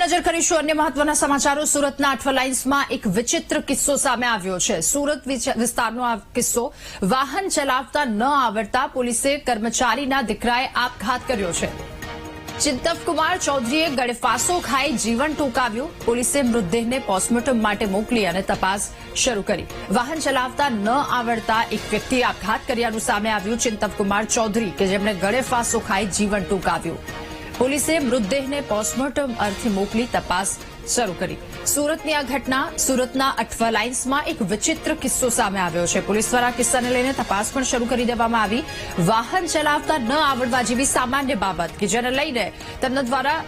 નજર કરીશું અન્ય મહત્વના સમાચારો। સુરતના અઠવાલાઇન્સમાં એક વિચિત્ર કિસ્સો સામે આવ્યો છે। સુરત વિસ્તારનો આ કિસ્સો વાહન ચલાવતા ન આવડતા પોલીસે કર્મચારીના દીકરાએ આપઘાત કર્યો છે। ચિંતવકુમાર ચૌધરીએ ગળેફાંસો ખાઈ જીવન ટૂંકાવ્યું। પોલીસે મૃતદેહને પોસ્ટમોર્ટમ માટે મોકલી અને તપાસ શરૂ કરી। વાહન ચલાવતા ન આવડતા એક વ્યક્તિએ આપઘાત કર્યાનું સામે આવ્યું। ચિંતવકુમાર ચૌધરી કે જેમણે ગળેફાંસો ખાઈ જીવન ટૂંકાવ્યું। પોલીસે મૃતદેહને પોસ્ટમોર્ટમ અર્થે મોકલી તપાસ શરૂ કરી। સુરતની આ ઘટના સુરતના અઠવાલાઇન્સમાં એક વિચિત્ર કિસ્સો સામે આવ્યો છે। પોલીસ દ્વારા આ કિસ્સાને લઈને તપાસ પણ શરૂ કરી દેવામાં આવી। વાહન ચલાવતા ન આવડવા જેવી સામાન્ય બાબત કે જેને લઈને તેમના દ્વારા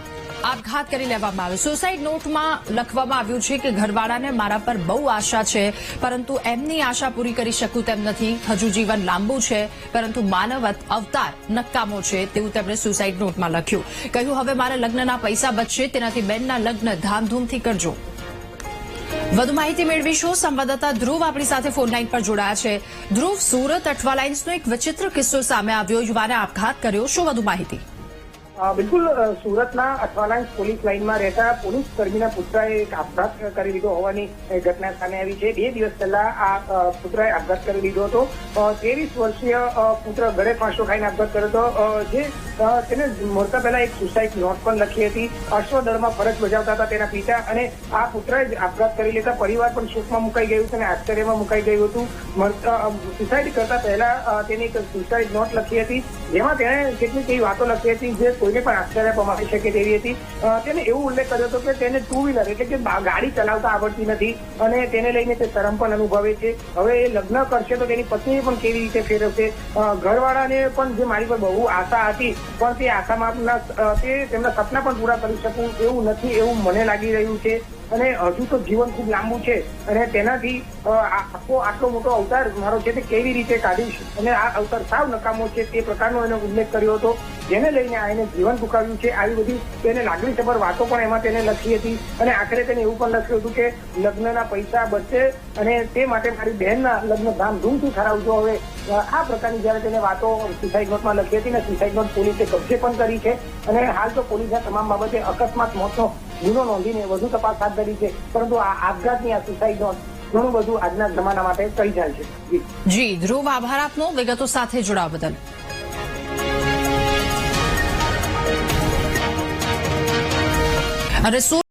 આપઘાત કરી લેવામાં આવ્યો। સુસાઇડ નોટમાં લખવામાં આવ્યું છે કે ઘરવાળાને મારા પર બહુ આશા છે, પરંતુ એમની આશા પૂરી કરી શકું તેમ નથી। હજુ જીવન લાંબુ છે, પરંતુ માનવ અવતાર નકામો છે તેવું તેમણે સુસાઇડ નોટમાં લખ્યું। કહ્યું હવે મારા લગ્નના પૈસા બચશે, તેનાથી બેનના લગ્ન ધામધૂમથી કરજો। વધુ માહિતી મેળવીશું। સંવાદદાતા ધ્રુવ આપણી સાથે ફોનલાઈન પર જોડાયા છે। ધ્રુવ, સુરત અઠવાલાઇન્સનો એક વિચિત્ર કિસ્સો સામે આવ્યો, યુવાને આપઘાત કર્યો, શું વધુ માહિતી? બિલકુલ, સુરતના અઠવાલાઇન્સ પોલીસ લાઇનમાં રહેતા પોલીસ કર્મીના પુત્રએ એક આપઘાત કરી લીધો હોવાની ઘટના સામે આવી છે। 2 દિવસ પહેલા આ પુત્રએ આપઘાત કરી લીધો હતો। 23 વર્ષીય પુત્ર ગળેફાંસો ખાઈને આપઘાત કર્યો હતો, જે તેને મરતા પહેલા એક સુસાઇડ નોટ પણ લખી હતી। અશ્વદળમાં ફરજ બજાવતા હતા તેના પિતા, અને આ પુત્રએ જ આપઘાત કરી લેતા પરિવાર પણ શોકમાં મુકાઈ ગયું છે અને આશ્ચર્યમાં મુકાઈ ગયું હતું। સુસાઇડ કરતા પહેલા તેની એક સુસાઇડ નોટ લખી હતી, જેમાં તેણે કેટલીક એવી વાતો લખી હતી જે કોઈને પણ આશ્ચર્ય પમાડી શકે તેવી હતી। તેને એવું ઉલ્લેખ કર્યો હતો કે તેને ટુ વ્હીલર એટલે કે ગાડી ચલાવતા આવડતી નથી અને તેને લઈને તે શરમ પણ અનુભવે છે। હવે એ લગ્ન કરશે તો તેની પત્ની પણ કેવી રીતે ફેરવશે? ઘરવાળાને પણ જે મારી પર બહુ આશા હતી, પણ તે આશામાં તે તેમના સપના પણ પૂરા કરી શકું એવું નથી એવું મને લાગી રહ્યું છે। અને હજુ તો જીવન ખૂબ લાંબુ છે અને તેનાથી આટલો મોટો અવતાર મારો છે તે કેવી રીતે કાઢીશ, અને આ અવતાર સાવ નકામો છે તે પ્રકારનો એનો ઉલ્લેખ કર્યો હતો, જેને લઈને આ એને જીવન ટૂંકાવ્યું છે। આવી બધી તેને લાગણીસભર વાતો પણ એમાં તેને લખી હતી અને આખરે તેને એવું પણ લખ્યું હતું કે લગ્નના પૈસા બચશે અને તે માટે મારી બહેનના લગ્ન ધામધૂમથી કરાવજો। હવે આ પ્રકારની જયારે તેને વાતો સુસાઇડ નોટમાં લખી હતી ને સુસાઇડ નોટ પોલીસે કબજે પણ કરી છે અને હાલ તો પોલીસે તમામ બાબતે અકસ્માત મોતનો ગુનો નોંધીને વધુ તપાસ હાથ ધરી છે। પરંતુ આ આપઘાતની આ સુસાઇડ નોટ ઘણું બધું આજના જમાના માટે કહી જાય છે। જી ધ્રુવ, આભાર આપનો વિગતો સાથે જોડાવા બદલ। અને